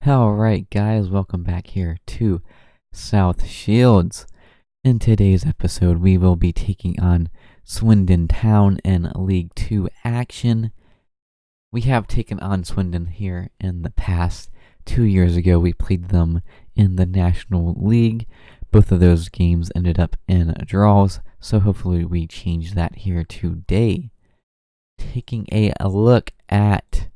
Alright guys, welcome back here to South Shields. In today's episode, we will be taking on Swindon Town in League 2 action. We have taken on Swindon here in the past. 2 years ago, we played them in the National League. Both of those games ended up in draws, so hopefully we change that here today. Taking a look at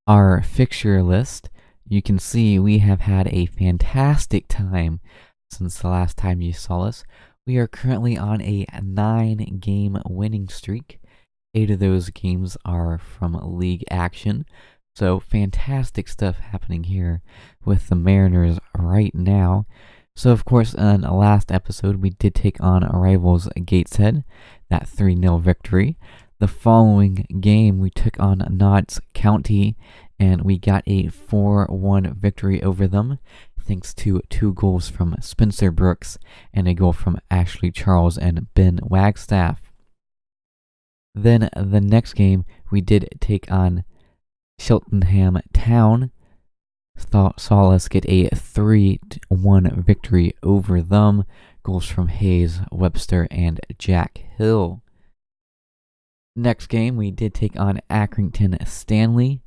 our fixture list, you can see we have had a fantastic time since the last time you saw us. We are currently on a 9-game winning streak. 8 of those games are from league action. So fantastic stuff happening here with the Mariners right now. So of course, in the last episode, we did take on rivals Gateshead, that 3-0 victory. The following game, we took on Notts County, and we got a 4-1 victory over them, thanks to 2 goals from Spencer Brooks and a goal from Ashley Charles and Ben Wagstaff. Then the next game, we did take on Cheltenham Town. Saw us get a 3-1 victory over them. Goals from Hayes, Webster, and Jack Hill. Next game, we did take on Accrington Stanley.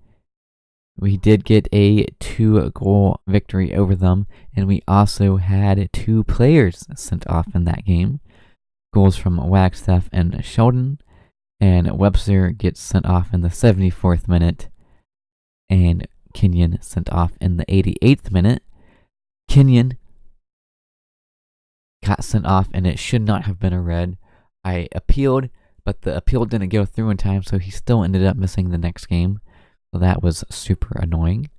We did get a 2-goal victory over them, and we also had 2 players sent off in that game. Goals from Wagstaff and Sheldon, and Webster gets sent off in the 74th minute, and Kenyon sent off in the 88th minute. Kenyon got sent off, and it should not have been a red. I appealed, but the appeal didn't go through in time, so he still ended up missing the next game. So that was super annoying.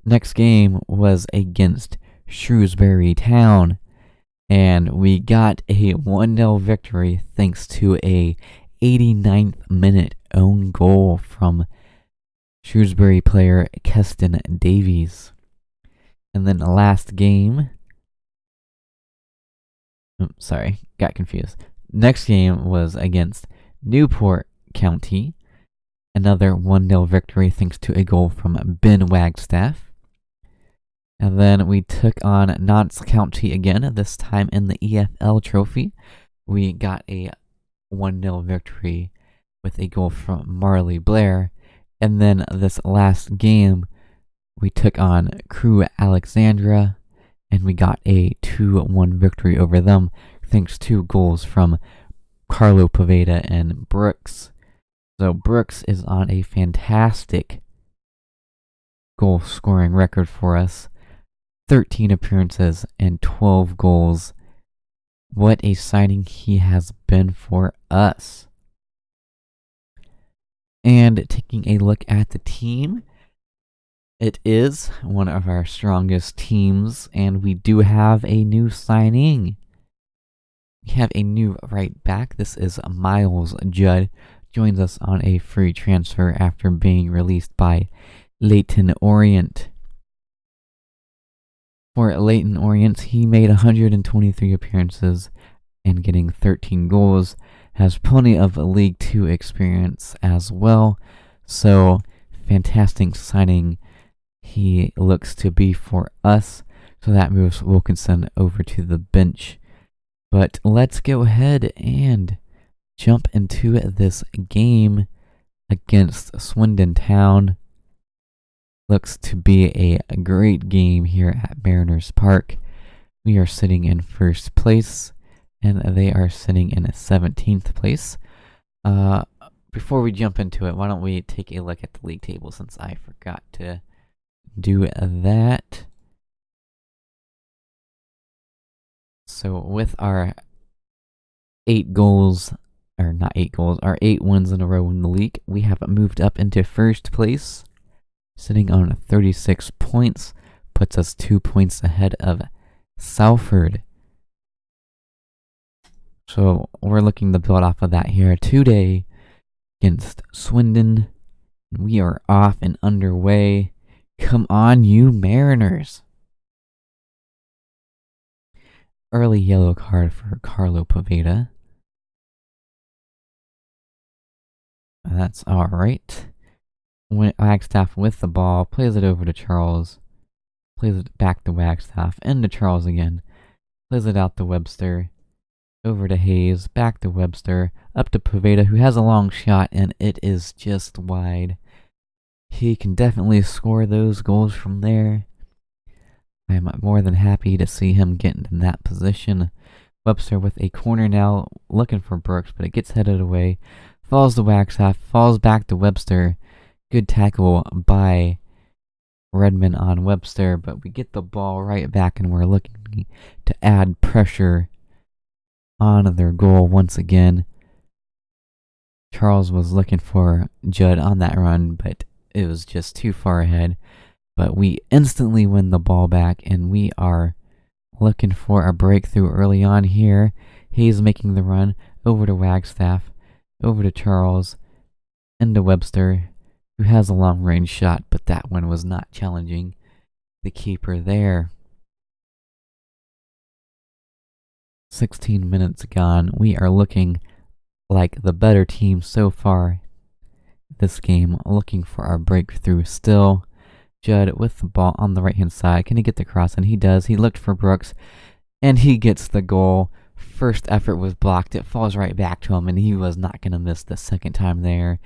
Next game was against Shrewsbury Town, and we got a 1-0 victory thanks to a 89th minute own goal from Shrewsbury player Keston Davies. And then the last game, got confused. Next game was against Newport County. Another 1-0 victory thanks to a goal from Ben Wagstaff. And then we took on Notts County again, this time in the EFL Trophy. We got a 1-0 victory with a goal from Marley Blair. And then this last game, we took on Crew Alexandra, and we got a 2-1 victory over them, thanks to goals from Carlo Poveda and Brooks. So Brooks is on a fantastic goal scoring record for us. 13 appearances and 12 goals. What a signing he has been for us. And taking a look at the team, it is one of our strongest teams, and we do have a new signing. We have a new right back. This is Miles Judd. Joins us on a free transfer after being released by Leyton Orient. For Leyton Orient, he made 123 appearances and getting 13 goals. Has plenty of League 2 experience as well. So, fantastic signing he looks to be for us. So that moves Wilkinson over to the bench. But let's go ahead and jump into this game against Swindon Town. Looks to be a great game here at Mariners Park. We are sitting in first place, and they are sitting in 17th place. Before we jump into it, why don't we take a look at the league table, since I forgot to do that. So with our 8 goals, or not 8 goals, our 8 wins in a row in the league, we have moved up into first place, sitting on 36 points, puts us 2 points ahead of Salford. So we're looking to build off of that here today against Swindon. We are off and underway. Come on, you Mariners. Early yellow card for Carlo Poveda. That's alright. Wagstaff with the ball, plays it over to Charles, plays it back to Wagstaff, into Charles again, plays it out to Webster, over to Hayes, back to Webster, up to Poveda, who has a long shot, and it is just wide. He can definitely score those goals from there. I am more than happy to see him get in that position. Webster with a corner now, looking for Brooks, but it gets headed away. Falls to Wagstaff, falls back to Webster. Good tackle by Redmond on Webster, but we get the ball right back, and we're looking to add pressure on their goal once again. Charles was looking for Judd on that run, but it was just too far ahead. But we instantly win the ball back, and we are looking for a breakthrough early on here. Hayes making the run over to Wagstaff, over to Charles, into Webster, who has a long-range shot, but that one was not challenging the keeper there. 16 minutes gone. We are looking like the better team so far this game, looking for our breakthrough still. Judd with the ball on the right-hand side. Can he get the cross? And he does. He looked for Brooks, and he gets the goal. First effort was blocked. It falls right back to him, and he was not going to miss the second time there.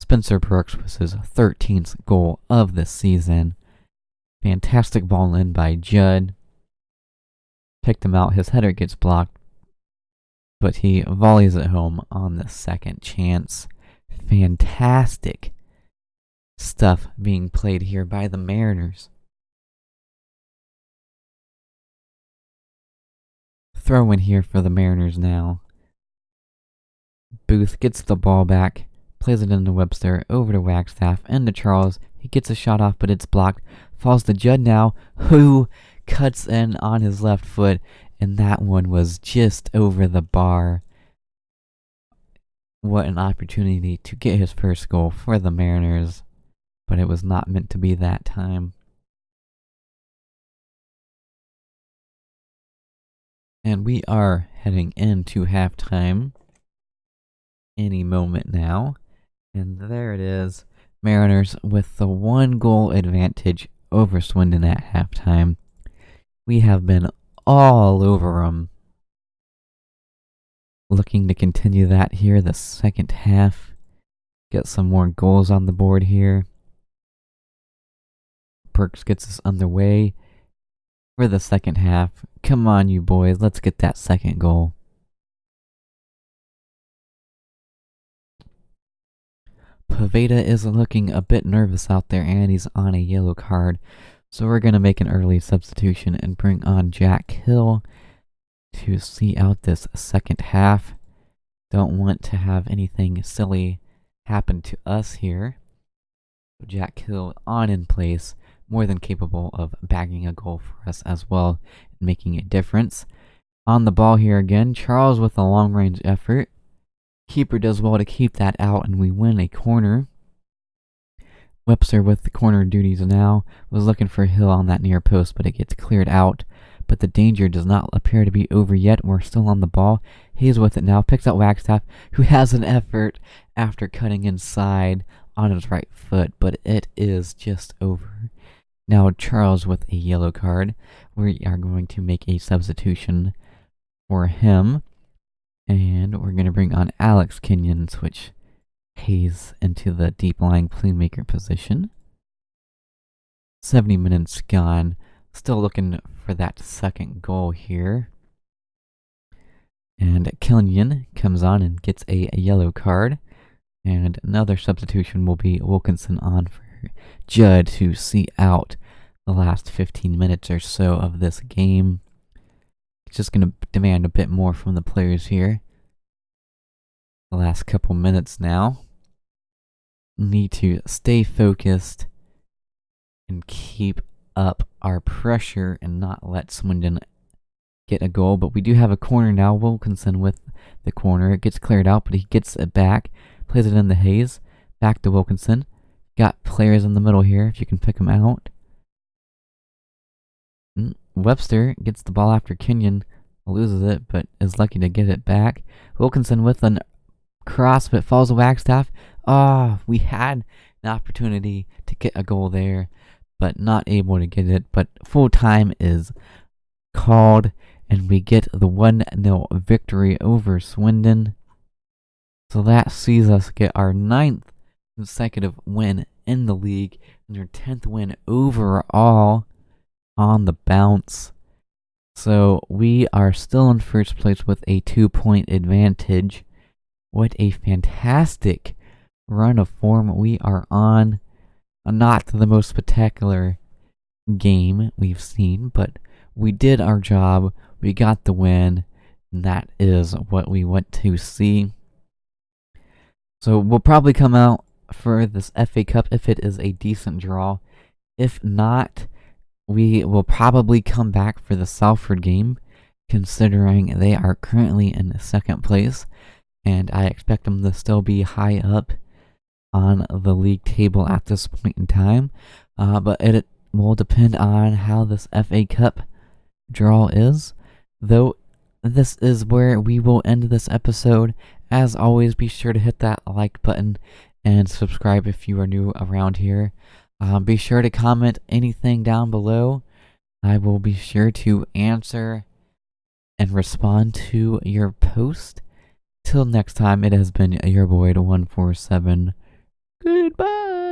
Spencer Brooks was his 13th goal of the season. Fantastic ball in by Judd. Picked him out. His header gets blocked, but he volleys it home on the second chance. Fantastic stuff being played here by the Mariners. Throw in here for the Mariners now. Booth gets the ball back, plays it into Webster, over to Wagstaff, into Charles. He gets a shot off, but it's blocked. Falls to Judd now, who cuts in on his left foot, and that one was just over the bar. What an opportunity to get his first goal for the Mariners, but it was not meant to be that time. And we are heading into halftime any moment now. And there it is. Mariners with the 1-goal advantage over Swindon at halftime. We have been all over them. Looking to continue that here the second half. Get some more goals on the board here. Perks gets us underway for the second half. Come on, you boys. Let's get that second goal. Poveda is looking a bit nervous out there, and he's on a yellow card. So we're going to make an early substitution and bring on Jack Hill to see out this second half. Don't want to have anything silly happen to us here. Jack Hill on in place, more than capable of bagging a goal for us as well and making a difference. On the ball here again, Charles with a long-range effort. Keeper does well to keep that out, and we win a corner. Webster with the corner duties now was looking for Hill on that near post, but it gets cleared out. But the danger does not appear to be over yet. We're still on the ball. He's with it now. Picks out Wagstaff, who has an effort after cutting inside on his right foot, but it is just over. Now Charles with a yellow card. We are going to make a substitution for him. And we're going to bring on Alex Kenyon, switch Hayes into the deep-lying playmaker position. 70 minutes gone. Still looking for that second goal here. And Kenyon comes on and gets a yellow card. And another substitution will be Wilkinson on for Judd to see out the last 15 minutes or so of this game. It's just going to demand a bit more from the players here. The last couple minutes now. Need to stay focused and keep up our pressure and not let Swindon get a goal. But we do have a corner now. Wilkinson with the corner. It gets cleared out, but he gets it back. Plays it in the Hayes. Back to Wilkinson. Got players in the middle here, if you can pick them out. Webster gets the ball after Kenyon. Loses it, but is lucky to get it back. Wilkinson with a cross, but falls to Wagstaff. We had an opportunity to get a goal there, but not able to get it. But full time is called, and we get the 1-0 victory over Swindon. So that sees us get our 9th consecutive win in the league and our 10th win overall on the bounce. So we are still in first place with a 2-point advantage. What a fantastic run of form we are on. Not the most spectacular game we've seen, but we did our job. We got the win, and that is what we want to see. So we'll probably come out for this FA Cup if it is a decent draw. If not, we will probably come back for the Salford game, considering they are currently in second place, and I expect them to still be high up on the league table at this point in time. But it will depend on how this FA Cup draw is. Though this is where we will end this episode. As always, be sure to hit that like button and subscribe if you are new around here. Be sure to comment anything down below. I will be sure to answer and respond to your post. Till next time, it has been your boy 147. Goodbye.